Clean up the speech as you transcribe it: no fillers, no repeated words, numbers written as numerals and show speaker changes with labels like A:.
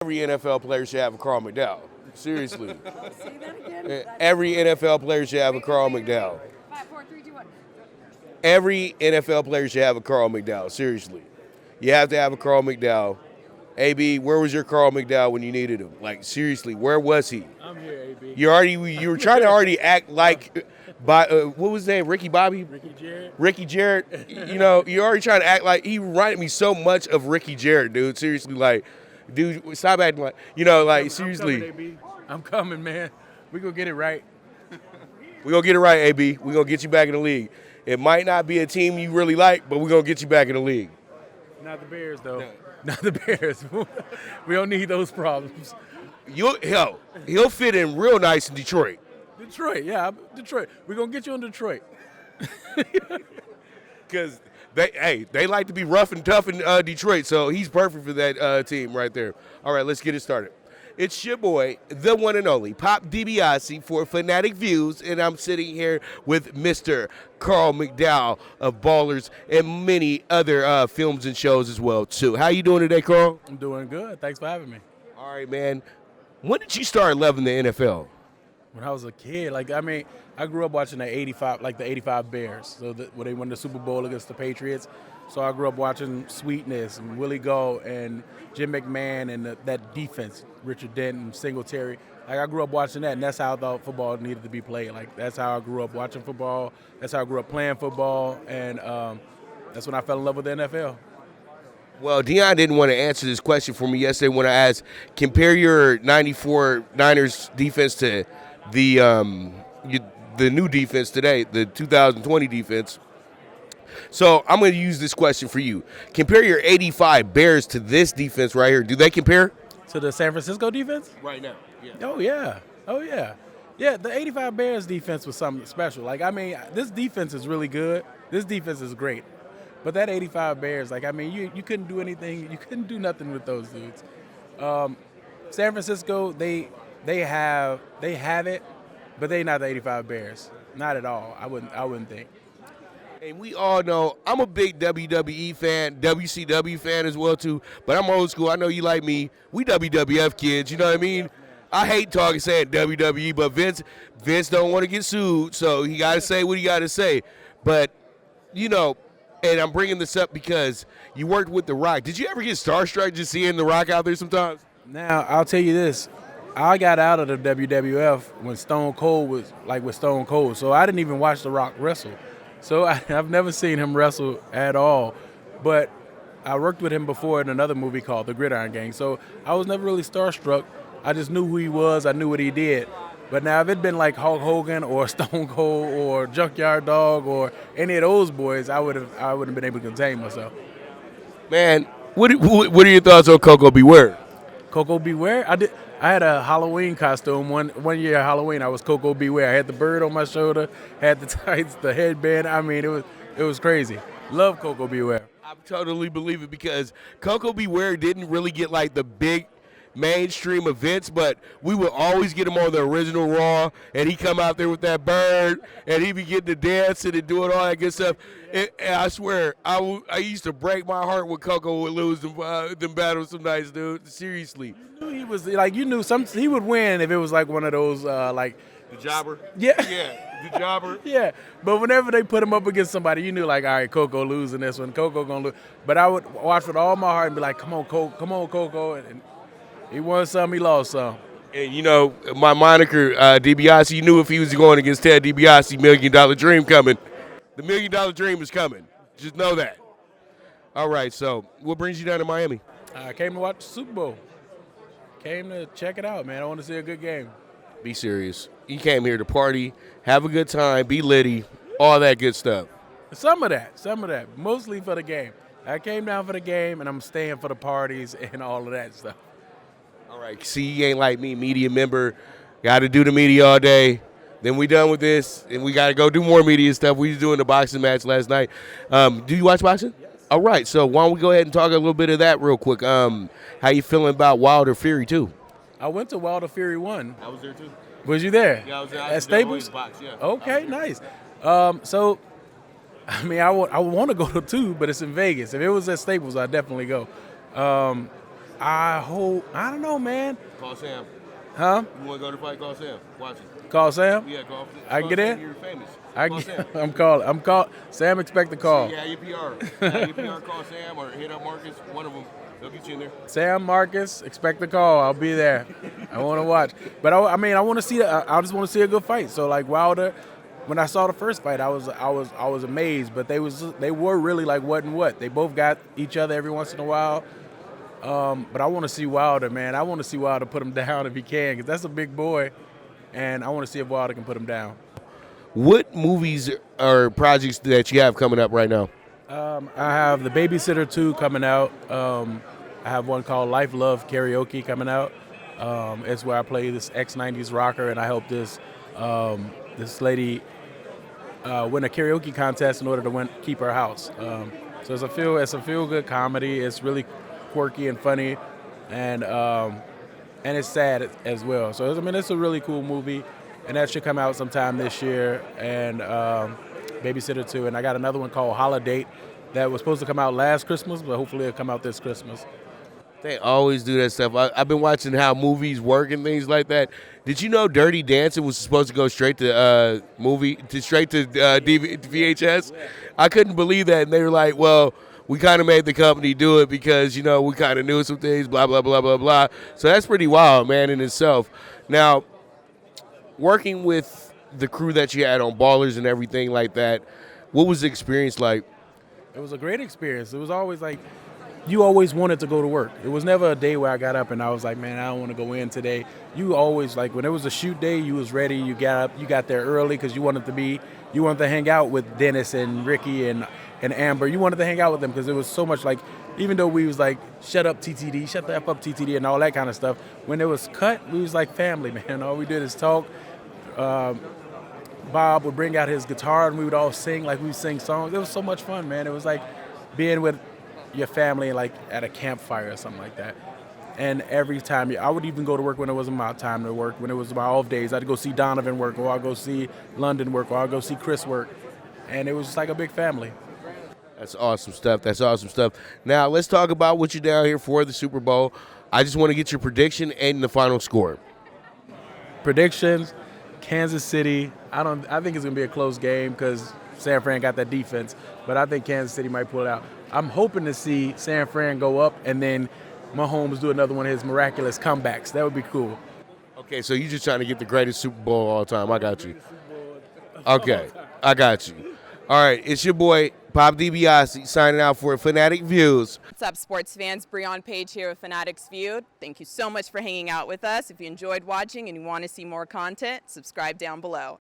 A: Every NFL player should have a Carl McDowell. Seriously.
B: Say that again.
A: Every NFL player should have a Carl McDowell.
B: 5, 4, 3, 2, 1.
A: Every NFL player should have a Carl McDowell. Seriously. You have to have a Carl McDowell. AB, where was your Carl McDowell when you needed him? Like, seriously, where was he?
C: I'm here, AB.
A: You were trying to already act like, what was his name? Ricky Bobby?
C: Ricky Jarrett.
A: Ricky Jarrett. You're already trying to act like, he reminded me so much of Ricky Jarrett, dude. Seriously, like, dude, stop acting like, seriously.
C: I'm coming, AB. I'm coming, man. We gonna get it right.
A: We're going to get it right, AB. We're going to get you back in the league. It might not be a team you really like, but we're going to get you back in the league.
C: Not the Bears, though. No. Not the Bears. We don't need those problems.
A: He'll fit in real nice in Detroit.
C: Detroit, yeah, Detroit. We're gonna get you in Detroit.
A: Because they like to be rough and tough in Detroit, so he's perfect for that team right there. All right, let's get it started. It's your boy, the one and only Pop DiBiase for Fanatic Views, and I'm sitting here with Mr. Carl McDowell of Ballers and many other films and shows as well, too. How you doing today, Carl?
C: I'm doing good. Thanks for having me.
A: All right, man. When did you start loving the NFL?
C: When I was a kid, I grew up watching the '85 Bears. So when they won the Super Bowl against the Patriots. So I grew up watching Sweetness and Willie Gault and Jim McMahon and that defense, Richard Denton, Singletary. I grew up watching that, and that's how I thought football needed to be played. That's how I grew up watching football. That's how I grew up playing football, and that's when I fell in love with the NFL.
A: Well, Deion didn't want to answer this question for me yesterday when I asked, compare your 94 Niners defense to the new defense today, the 2020 defense. So I'm going to use this question for you. Compare your 85 Bears to this defense right here. Do they compare?
C: To the San Francisco defense?
A: Right now, yeah.
C: Oh, yeah. Yeah, the 85 Bears defense was something special. This defense is really good. This defense is great. But that 85 Bears, you couldn't do anything. You couldn't do nothing with those dudes. San Francisco, they have it, but they not the 85 Bears. Not at all. I wouldn't think.
A: And we all know I'm a big WWE fan, WCW fan as well too. But I'm old school. I know you like me. We WWF kids. You know what I mean? I hate saying WWE, but Vince don't want to get sued, so he got to say what he got to say. But and I'm bringing this up because you worked with The Rock. Did you ever get starstruck just seeing The Rock out there sometimes?
C: Now, I'll tell you this. I got out of the WWF when Stone Cold was with Stone Cold, so I didn't even watch The Rock wrestle. So I've never seen him wrestle at all. But I worked with him before in another movie called The Gridiron Gang, so I was never really starstruck. I just knew who he was. I knew what he did. But now, if it'd been like Hulk Hogan or Stone Cold or Junkyard Dog or any of those boys, I wouldn't have been able to contain myself.
A: Man, what are your thoughts on Coco Beware?
C: Coco Beware? I had a Halloween costume one year. Halloween, I was Coco Beware. I had the bird on my shoulder, had the tights, the headband. It was crazy. Love Coco Beware.
A: I totally believe it because Coco Beware didn't really get like the big mainstream events, but we would always get him on the original Raw, and he come out there with that bird, and he be getting to dancing and doing all that good stuff. And I swear, I used to break my heart when Coco would lose them battles some nights, dude. Seriously.
C: You knew he was he would win if it was like one of those
A: the jobber.
C: Yeah.
A: Yeah, the jobber.
C: Yeah, but whenever they put him up against somebody, you knew all right, Coco losing this one. Coco gonna lose. But I would watch with all my heart and be like, come on, Coco, and he won some, he lost some.
A: And my moniker, DiBiase, you knew if he was going against Ted DiBiase, $1 Million Dream coming. The $1 Million Dream is coming. Just know that. All right, so what brings you down to Miami?
C: I came to watch the Super Bowl. Came to check it out, man. I want to see a good game.
A: Be serious. You came here to party, have a good time, be litty, all that good stuff.
C: Some of that. Mostly for the game. I came down for the game, and I'm staying for the parties and all of that stuff.
A: All right, see, you ain't like me, media member. Got to do the media all day. Then we done with this, and we got to go do more media stuff. We was doing the boxing match last night. Do you watch boxing?
C: Yes.
A: All right, so why don't we go ahead and talk a little bit of that real quick. How you feeling about Wilder Fury 2?
C: I went to Wilder Fury 1.
A: I was there, too.
C: Was you there?
A: Yeah, I was there.
C: At Staples?
A: Box, yeah.
C: Okay, nice. So, I want to go to 2, but it's in Vegas. If it was at Staples, I'd definitely go. I don't know, man.
A: Call Sam.
C: Huh?
A: You want to go to the fight? Call Sam. Watch it.
C: Call Sam?
A: Yeah, call.
C: I can get in?
A: You're famous.
C: I
A: Call
C: can,
A: Sam.
C: I'm call. Sam, expect the call.
A: Yeah, your PR. Your PR. Call Sam or hit up Marcus. One of them. They'll get you in there.
C: Sam, Marcus, expect the call. I'll be there. I want to watch. But I want to see. I just want to see a good fight. So like Wilder, when I saw the first fight, I was amazed. But they were really like what and what. They both got each other every once in a while. But I want to see Wilder, man. I want to see Wilder put him down if he can, because that's a big boy, and I want to see if Wilder can put him down.
A: What movies or projects that you have coming up right now?
C: I have The Babysitter 2 coming out. I have one called Life Love Karaoke coming out. It's where I play this ex-90s rocker, and I help this lady win a karaoke contest in order to keep her house. So it's a feel-good comedy. It's really quirky and funny, and it's sad as well. So it's a really cool movie, and that should come out sometime this year. And Babysitter 2, and I got another one called Holiday that was supposed to come out last Christmas, but hopefully it'll come out this Christmas.
A: They always do that stuff. I've been watching how movies work and things like that. Did you know Dirty Dancing was supposed to go straight to VHS? I couldn't believe that, and they were like, well, we kind of made the company do it because, we kind of knew some things, blah, blah, blah, blah, blah. So that's pretty wild, man, in itself. Now, working with the crew that you had on Ballers and everything like that, what was the experience like?
C: It was a great experience. It was always like, you always wanted to go to work. It was never a day where I got up and I was like, man, I don't want to go in today. You always, like, when it was a shoot day, you was ready. You got up, you got there early because you wanted to hang out with Dennis and Ricky and Amber. You wanted to hang out with them because it was so much like, even though we was like, shut up TTD, shut the F up TTD and all that kind of stuff, when it was cut, we was like family, man. All we did is talk. Bob would bring out his guitar and we would all sing, like we would sing songs. It was so much fun, man. It was like being with your family like at a campfire or something like that. And every time, I would even go to work when it wasn't my time to work, when it was my off days. I'd go see Donovan work, or I'd go see London work, or I'd go see Chris work. And it was just like a big family.
A: That's awesome stuff. Now, let's talk about what you're down here for, the Super Bowl. I just want to get your prediction and the final score.
C: Predictions, Kansas City. I think it's going to be a close game because San Fran got that defense, but I think Kansas City might pull it out. I'm hoping to see San Fran go up and then Mahomes do another one of his miraculous comebacks. That would be cool.
A: Okay, so you're just trying to get the greatest Super Bowl of all time. I got you. Okay, I got you. All right, it's your boy, Pop DiBiase, signing out for Fanatic Views.
B: What's up, sports fans? Breon Page here with Fanatics Viewed. Thank you so much for hanging out with us. If you enjoyed watching and you want to see more content, subscribe down below.